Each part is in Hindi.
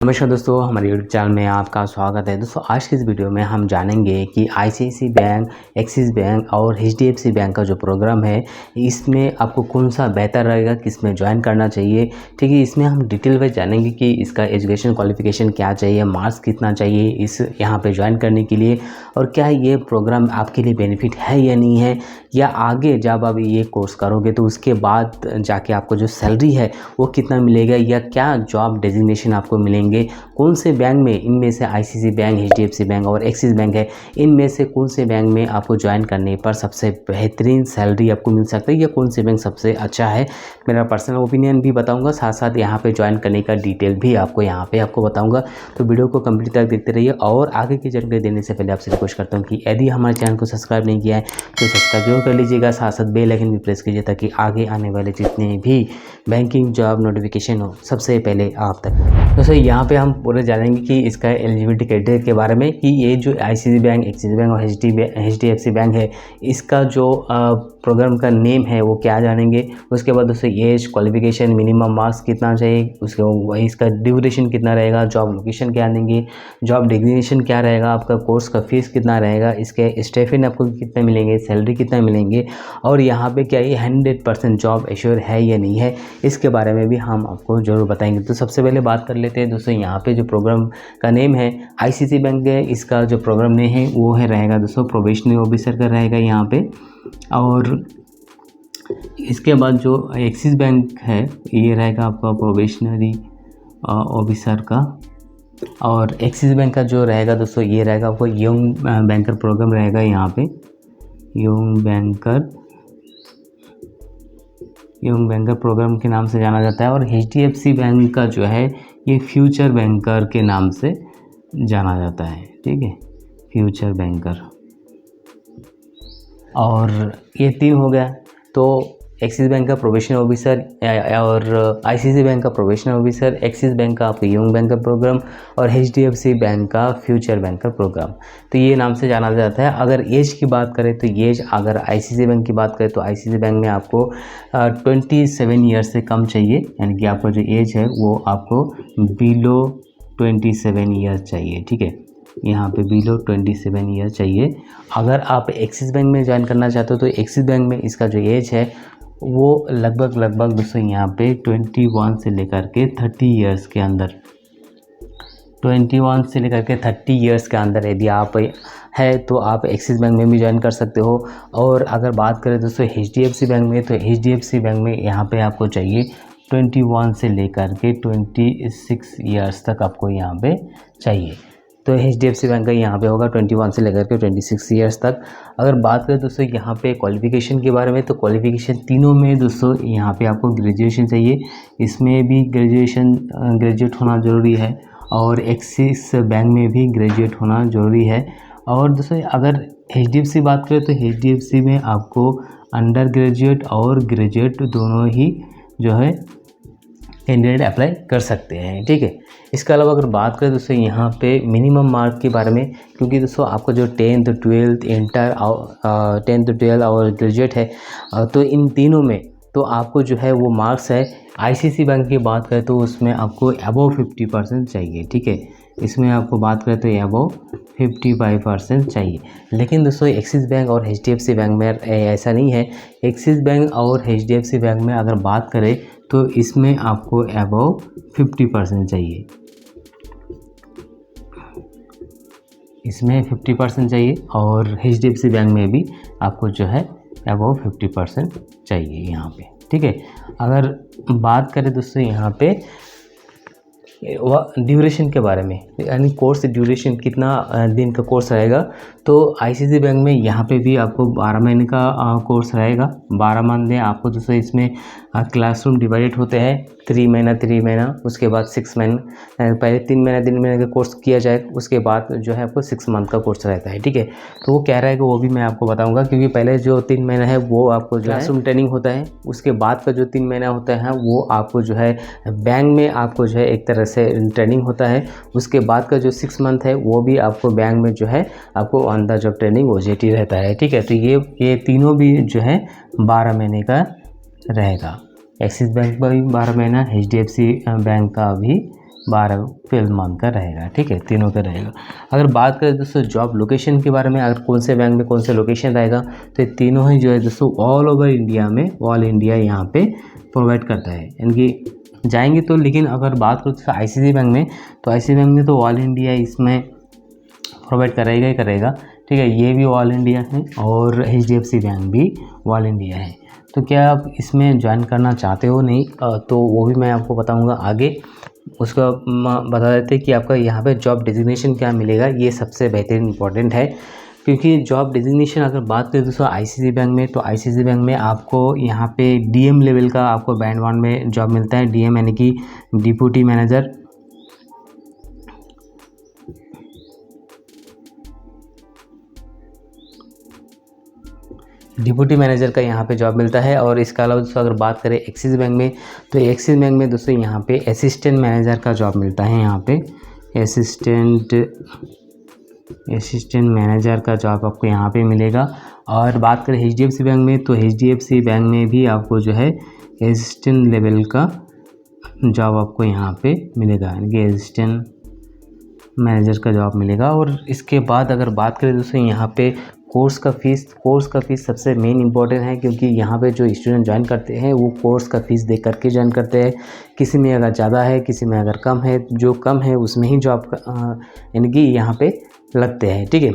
नमस्कार दोस्तों, हमारे यूट्यूब चैनल में आपका स्वागत है। दोस्तों आज की इस वीडियो में हम जानेंगे कि आईसीआईसीआई बैंक, एक्सिस बैंक और एचडीएफसी बैंक का जो प्रोग्राम है इसमें आपको कौन सा बेहतर रहेगा, किस में ज्वाइन करना चाहिए। ठीक है, इसमें हम डिटेल वाइज जानेंगे कि इसका एजुकेशन क्वालिफिकेशन क्या चाहिए, मार्क्स कितना चाहिए इस यहाँ पे ज्वाइन करने के लिए, और क्या ये प्रोग्राम आपके लिए बेनिफिट है या नहीं है, या आगे जब आप ये कोर्स करोगे तो उसके बाद जाके आपको जो सैलरी है वो कितना मिलेगा, या क्या जॉब डेजिग्नेशन आपको मिलेंगे, कौन से बैंक में, इनमें से आईसीआईसीआई बैंक, एचडीएफसी बैंक और एक्सिस बैंक है, इनमें से कौन से बैंक में आपको ज्वाइन करने पर सबसे बेहतरीन सैलरी आपको मिल सकती है, या कौन से बैंक सबसे अच्छा है। मेरा पर्सनल ओपिनियन भी बताऊंगा, साथ साथ यहाँ पे ज्वाइन करने का डिटेल भी आपको यहाँ पे बताऊंगा। तो वीडियो को कंप्लीट तक देखते रहिए। और आगे की जानकारी देने से पहले आपसे रिक्वेस्ट करता हूँ कि यदि हमारे चैनल को सब्सक्राइब नहीं किया है तो सब्सक्राइब जरूर कर लीजिएगा, साथ साथ बेल आइकन भी प्रेस कीजिए ताकि आगे आने वाले जितने भी बैंकिंग जॉब नोटिफिकेशन हो सबसे पहले आप तक। दोस्तों यहाँ पे हम पूरे जानेंगे कि इसका एलिजिबिलिटी क्राइटेरिया के बारे में, कि ये जो आईसीआईसीआई बैंक, एक्सिस बैंक और एचडीएफसी बैंक है इसका जो प्रोग्राम का नेम है वो क्या जानेंगे। उसके बाद दोस्तों एज, क्वालिफिकेशन, मिनिमम मार्क्स कितना चाहिए, उसके वही इसका ड्यूरेशन कितना रहेगा, जॉब लोकेशन क्या देंगे, जॉब डिग्नेशन क्या रहेगा, आपका कोर्स का फीस कितना रहेगा, इसके स्टाइपेंड आपको कितने मिलेंगे, सैलरी कितना मिलेंगे, और यहाँ पे क्या ये 100% जॉब एश्योर है या नहीं है, इसके बारे में भी हम आपको ज़रूर बताएंगे। तो सबसे पहले बात कर लेते हैं दोस्तों, यहाँ पे जो प्रोग्राम का नेम है आईसीआईसीआई बैंक है, इसका जो प्रोग्राम नेम है वो है रहेगा दोस्तों प्रोबेशनरी ऑफिसर का रहेगा यहाँ पे। और इसके बाद जो एक्सिस बैंक है ये रहेगा आपका प्रोबेशनरी ऑफिसर का। और एक्सिस बैंक का जो रहेगा दोस्तों ये रहेगा आपको यंग बैंकर प्रोग्राम रहेगा, यहाँ पे यंग बैंकर प्रोग्राम के नाम से जाना जाता है। और एचडीएफसी बैंक का जो है ये फ्यूचर बैंकर के नाम से जाना जाता है। ठीक है, फ्यूचर बैंकर। और ये तीन हो गया। तो एक्सिस बैंक का प्रोबेशनरी ऑफिसर और आईसीआईसीआई बैंक का प्रोबेशनरी ऑफिसर, एक्सिस बैंक का आपका यंग बैंकर प्रोग्राम और एचडीएफसी बैंक का फ्यूचर बैंकर प्रोग्राम, तो ये नाम से जाना जाता है। अगर एज की बात करें तो एज, अगर आईसीआईसीआई बैंक की बात करें तो आईसीआईसीआई बैंक में आपको 27 ईयर्स से कम चाहिए, यानी कि आपका जो एज है वो आपको बिलो 27 ईयर्स चाहिए। ठीक है, यहाँ पे बिलो 27 ईयर चाहिए। अगर आप एक्सिस बैंक में ज्वाइन करना चाहते हो तो एक्सिस बैंक में इसका जो एज है वो लगभग दोस्तों यहाँ पे 21 से लेकर के 30 ईयर्स के अंदर, 21 से लेकर के 30 ईयर्स के अंदर यदि आप है तो आप एक्सिस बैंक में भी ज्वाइन कर सकते हो। और अगर बात करें दोस्तों एचडीएफसी बैंक में, तो एचडीएफसी बैंक में यहाँ पे आपको चाहिए 21 से लेकर के 26 ईयर्स तक आपको यहाँ पे चाहिए। तो एचडीएफसी बैंक का यहाँ पे होगा 21 से लेकर के 26 ईयर्स तक। अगर बात करें दोस्तों यहाँ पे क्वालिफिकेशन के बारे में, तो क्वालिफिकेशन तीनों में दोस्तों यहाँ पे आपको ग्रेजुएशन चाहिए, इसमें भी ग्रेजुएट होना ज़रूरी है, और एक्सिस बैंक में भी ग्रेजुएट होना ज़रूरी है। और दोस्तों अगर एचडीएफसी बात करें तो एचडीएफसी में आपको अंडर ग्रेजुएट और ग्रेजुएट दोनों ही जो है कैंडिडेट अप्लाई कर सकते हैं। ठीक है, इसके अलावा अगर बात करें दोस्तों यहाँ पे मिनिमम मार्क के बारे में, क्योंकि दोस्तों आपको जो 10th 12th inter 10th 12th और ग्रेजुएट है, तो इन तीनों में तो आपको जो है वो मार्क्स है। आईसीआईसीआई बैंक की बात करें तो उसमें आपको अबव 50% चाहिए। ठीक है, इसमें आपको बात करें तो अबव 55% चाहिए। लेकिन दोस्तों एक्सिस बैंक और एचडीएफसी बैंक में ऐसा नहीं है। एक्सिस बैंक और एचडीएफसी बैंक में अगर बात करें तो इसमें आपको अबव 50% चाहिए, इसमें 50% चाहिए, और एचडीएफसी बैंक में भी आपको जो है अबव 50% चाहिए यहाँ पे। ठीक है, अगर बात करें दोस्तों यहाँ पे ड्यूरेशन के बारे में, यानी कोर्स ड्यूरेशन कितना दिन का कोर्स रहेगा, तो आईसीआईसीआई बैंक में यहाँ पे भी आपको 12 महीने का कोर्स रहेगा। 12 महीने आपको दोस्तों इसमें क्लासरूम डिवाइडेड होते हैं, 3 महीना, उसके बाद 6 महीना, पहले 3 महीने का कोर्स किया जाए, उसके बाद जो है आपको 6 मंथ का कोर्स रहता है। ठीक है, तो वो क्या रहेगा वो भी मैं आपको बताऊंगा, क्योंकि पहले जो 3 महीना है वो आपको जो क्लासरूम ट्रेनिंग होता है, उसके बाद का जो 3 महीना होता है वो आपको जो है बैंक में आपको जो है एक तरह से ट्रेनिंग होता है। उसके बाद का जो 6 मंथ है वो भी आपको बैंक में जो है आपको on the job training OJT रहता है। ठीक है, तो ये तीनों भी जो है 12 महीने का रहेगा। एक्सिस बैंक का भी 12 महीना, एचडीएफसी बैंक का भी 12 मंथ का रहेगा, ठीक है, तीनों का रहेगा। अगर बात करें दोस्तों जॉब लोकेशन के बारे में, अगर कौन से बैंक में कौन से लोकेशन रहेगा, तो ये तीनों ही जो है दोस्तों ऑल ओवर इंडिया में, ऑल इंडिया यहाँ पे प्रोवाइड करता है, यानी कि जाएंगे तो। लेकिन अगर बात करो तो ICICI बैंक में, तो ICICI बैंक में तो ऑल इंडिया इसमें प्रोवाइड करेगा ही करेगा, ठीक है, ये भी ऑल इंडिया है और HDFC बैंक भी ऑल इंडिया है। तो क्या आप इसमें ज्वाइन करना चाहते हो? नहीं तो वो भी मैं आपको बताऊंगा आगे। उसका बता देते हैं कि आपका यहाँ पे जॉब डिजिग्नेशन क्या मिलेगा, ये सबसे बेहतरीन इंपॉर्टेंट है। क्योंकि जॉब डिजिग्नेशन अगर बात करें दोस्तों ICICI बैंक में, तो ICICI बैंक में आपको यहाँ पे DM लेवल का आपको बैंड 1 में जॉब मिलता है। DM यानी कि डिप्टी मैनेजर, डिप्टी मैनेजर का यहाँ पे जॉब मिलता है। और इसके अलावा दोस्तों अगर बात करें एक्सिस बैंक में, तो एक्सिस बैंक में दोस्तों यहाँ पे असिस्टेंट मैनेजर का जॉब मिलता है। यहाँ पे असिस्टेंट मैनेजर का जॉब आपको यहाँ पे मिलेगा। और बात करें HDFC बैंक में, तो HDFC बैंक में भी आपको जो है असिस्टेंट लेवल का जॉब आपको यहाँ पे मिलेगा, यानी कि असिस्टेंट मैनेजर का जॉब मिलेगा। और इसके बाद अगर बात करें दोस्तों यहाँ पे कोर्स का फ़ीस सबसे मेन इंपॉर्टेंट है, क्योंकि यहाँ पे जो स्टूडेंट ज्वाइन करते हैं वो कोर्स का फ़ीस दे करके ज्वाइन करते हैं। किसी में अगर ज़्यादा है, किसी में अगर कम है, जो कम है उसमें ही जॉब यानी कि यहाँ पे लगते हैं, ठीक है।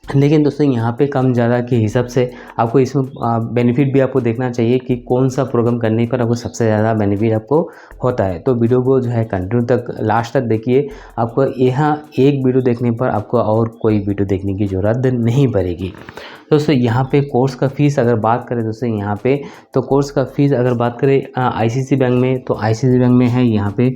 लेकिन दोस्तों यहाँ पे कम ज़्यादा के हिसाब से आपको इसमें बेनिफिट भी आपको देखना चाहिए कि कौन सा प्रोग्राम करने पर आपको सबसे ज़्यादा बेनिफिट आपको होता है। तो वीडियो को जो है कंटिन्यू तक लास्ट तक देखिए, आपको यहाँ एक वीडियो देखने पर आपको और कोई वीडियो देखने की ज़रूरत नहीं पड़ेगी। दोस्तों यहाँ पे कोर्स का फ़ीस अगर बात करें दोस्तों यहाँ पे, तो कोर्स का फ़ीस अगर बात करें ICICI बैंक में, तो ICICI बैंक में है यहाँ पे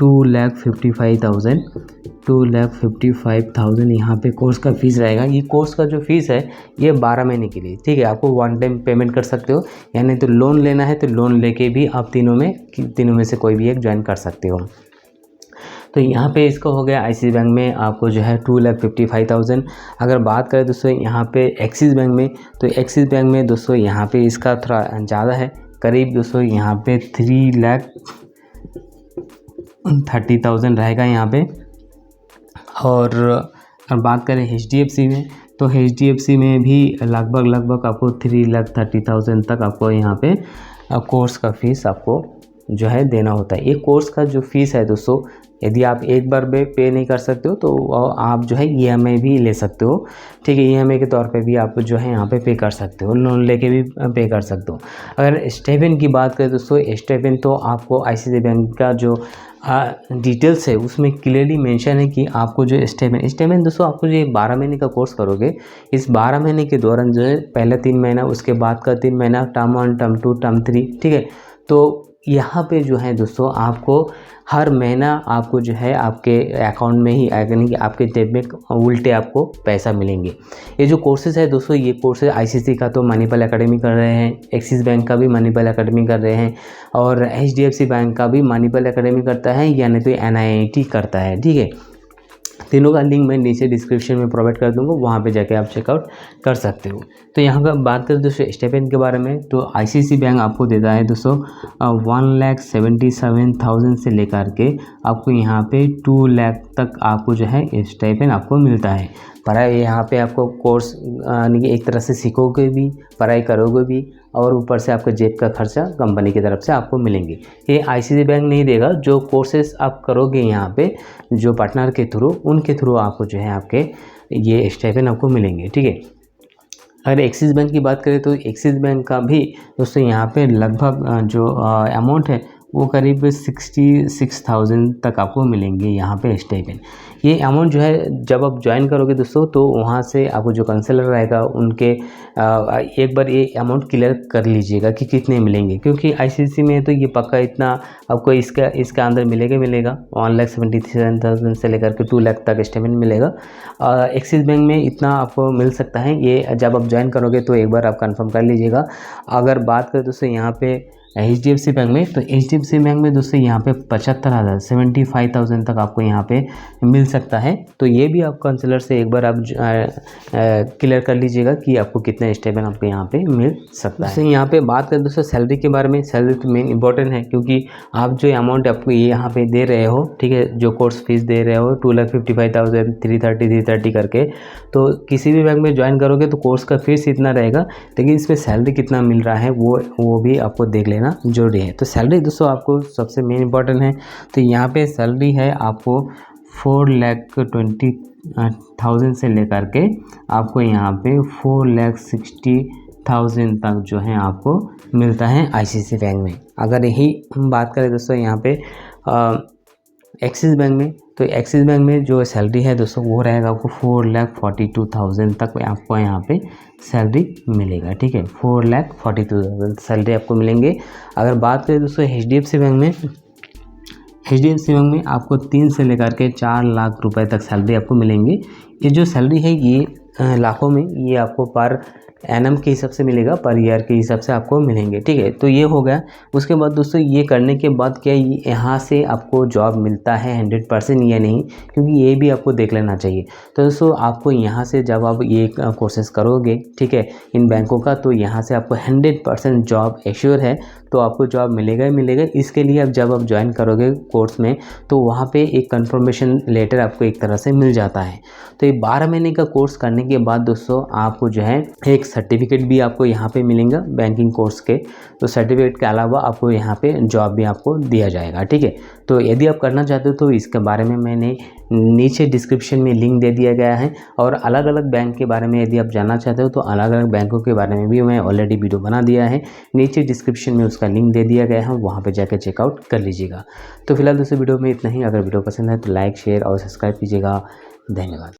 2,55,000 यहाँ पे कोर्स का फ़ीस रहेगा। ये कोर्स का जो फ़ीस है ये 12 महीने के लिए, ठीक है। आपको वन टाइम पेमेंट कर सकते हो, यानी तो लोन लेना है तो लोन लेके भी आप तीनों में से कोई भी एक ज्वाइन कर सकते हो। तो यहाँ पे इसका हो गया ICICI बैंक में आपको जो है 2,55,000। अगर बात करें दोस्तों यहाँ पे एक्सिस बैंक में, तो एक्सिस बैंक में दोस्तों यहाँ पे इसका थोड़ा ज़्यादा है, करीब दोस्तों यहाँ पे 3,30,000 रहेगा यहाँ पे। और अगर बात करें HDFC में, तो HDFC में भी लगभग आपको 3,30,000 तक आपको यहाँ पे कोर्स का फ़ीस आपको जो है देना होता है। ये कोर्स का जो फ़ीस है दोस्तों, यदि आप एक बार में पे नहीं कर सकते हो तो आप जो है EMI भी ले सकते हो, ठीक है। EMI के तौर पे भी आप जो है यहाँ पे पे कर सकते हो, लोन लेके भी पे कर सकते हो। अगर स्टाइपेंड की बात करें दोस्तों, स्टाइपेंड तो आपको ICICI बैंक का जो डिटेल्स है उसमें क्लियरली मेंशन है कि आपको जो स्टाइपेंड दोस्तों, आपको जो 12 महीने का कोर्स करोगे, इस 12 महीने के दौरान जो है पहले 3 महीना, उसके बाद का 3 महीना, टर्म 1, टर्म 2, टर्म 3, ठीक है। तो यहाँ पे जो है दोस्तों आपको हर महीना आपको जो है आपके अकाउंट में ही, यानी कि आपके जेब में उल्टे आपको पैसा मिलेंगे। ये जो कोर्सेज़ है दोस्तों, ये कोर्सेज ICICI का तो मणिपाल एकेडमी कर रहे हैं, एक्सिस बैंक का भी मणिपाल एकेडमी कर रहे हैं, और HDFC बैंक का भी मणिपाल एकेडमी करता है, यानी तो NIIT करता है, ठीक है। तीनों का लिंक मैं नीचे डिस्क्रिप्शन में प्रोवाइड कर दूंगा, वहाँ पे जाके आप चेकआउट कर सकते हो। तो यहाँ पर बात करें दोस्तों स्टाइपेंड के बारे में, तो ICICI बैंक आपको देता है दोस्तों 1,77,000 से लेकर के आपको यहाँ पे 2 लाख तक आपको जो है स्टाइपेंड आपको मिलता है। पढ़ाई यहाँ पे आपको कोर्स यानी कि एक तरह से सीखोगे भी, पढ़ाई करोगे भी, और ऊपर से आपका जेब का खर्चा कंपनी की तरफ से आपको मिलेंगे। ये ICICI बैंक नहीं देगा, जो कोर्सेज आप करोगे यहाँ पे जो पार्टनर के थ्रू, उनके थ्रू आपको जो है आपके ये स्टाइपेंड आपको मिलेंगे, ठीक है। अगर एक्सिस बैंक की बात करें, तो एक्सिस बैंक का भी दोस्तों यहाँ पे लगभग जो अमाउंट है वो करीब 66,000 तक आपको मिलेंगे यहाँ पे स्टाइपेंड। ये अमाउंट जो है जब आप ज्वाइन करोगे दोस्तों, तो वहाँ से आपको जो काउंसलर रहेगा उनके एक बार ये अमाउंट क्लियर कर लीजिएगा कि कितने मिलेंगे, क्योंकि ICICI में तो ये पक्का इतना आपको इसका अंदर मिलेगा 1,77,000 से लेकर के 2 लाख तक स्टेटमेंट मिलेगा। एक्सिस बैंक में इतना आपको मिल सकता है, ये जब आप ज्वाइन करोगे तो एक बार आप कंफर्म कर लीजिएगा। अगर बात करें दोस्तों यहाँ पे HDFC बैंक में, तो HDFC बैंक में दोस्तों यहाँ पे 75,000 75,000 तक आपको यहाँ पे मिल सकता है। तो ये भी आप काउंसलर से एक बार आप क्लियर कर लीजिएगा कि आपको कितना स्टेबल आपको यहाँ पे मिल सकता है। यहाँ पे बात करें दोस्तों सैलरी के बारे में, सैलरी तो मेन इंपॉर्टेंट है, क्योंकि आप जो अमाउंट आपको ये यहाँ पे दे रहे हो, ठीक है, जो कोर्स फीस दे रहे हो 2,55,000 330 करके, तो किसी भी बैंक में ज्वाइन करोगे तो कोर्स का फीस इतना रहेगा, लेकिन इसमें सैलरी कितना मिल रहा है वो भी आपको देख लेना जरूरी है। तो सैलरी दोस्तों आपको सबसे मेन इंपॉर्टेंट है। तो यहाँ पे सैलरी है आपको 4,20,000 से लेकर के आपको यहाँ पे 4,60,000 तक जो है आपको मिलता है ICICI बैंक में। अगर यही हम बात करें दोस्तों यहाँ पे एक्सिस बैंक में, तो एक्सिस बैंक में जो सैलरी है दोस्तों वो रहेगा आपको 4,42,000 तक आपको यहाँ पे सैलरी मिलेगा, ठीक है, 4,42,000 सैलरी आपको मिलेंगे। अगर बात करें दोस्तों HDFC बैंक में, HDFC बैंक में आपको 3 से लेकर के 4 लाख रुपए तक सैलरी आपको मिलेंगे। ये जो सैलरी है ये लाखों में, ये आपको पर एनम के हिसाब से मिलेगा, पर ईयर के हिसाब से आपको मिलेंगे, ठीक है। तो ये हो गया। उसके बाद दोस्तों ये करने के बाद क्या यहाँ से आपको जॉब मिलता है 100% या नहीं, क्योंकि ये भी आपको देख लेना चाहिए। तो दोस्तों आपको यहाँ से जब आप ये कोर्सेस करोगे, ठीक है, इन बैंकों का, तो यहाँ से आपको 100% जॉब एश्योर है, तो आपको जॉब मिलेगा ही मिलेगा। इसके लिए अब जब आप ज्वाइन करोगे कोर्स में, तो वहाँ पे एक कंफर्मेशन लेटर आपको एक तरह से मिल जाता है। तो ये 12 महीने का कोर्स करने के बाद दोस्तों आपको जो है एक सर्टिफिकेट भी आपको यहाँ पे मिलेगा बैंकिंग कोर्स के। तो सर्टिफिकेट के अलावा आपको यहाँ पे जॉब भी आपको दिया जाएगा, ठीक है। तो यदि आप करना चाहते हो तो इसके बारे में मैंने नीचे डिस्क्रिप्शन में लिंक दे दिया गया है, और अलग अलग बैंक के बारे में यदि आप जानना चाहते हो तो अलग अलग बैंकों के बारे में भी मैं ऑलरेडी वीडियो बना दिया है, नीचे डिस्क्रिप्शन में उसका लिंक दे दिया गया है, वहाँ पे जाकर चेकआउट कर लीजिएगा। तो फिलहाल दोस्तों वीडियो में इतना ही। अगर वीडियो पसंद है तो लाइक शेयर और सब्सक्राइब कीजिएगा। धन्यवाद।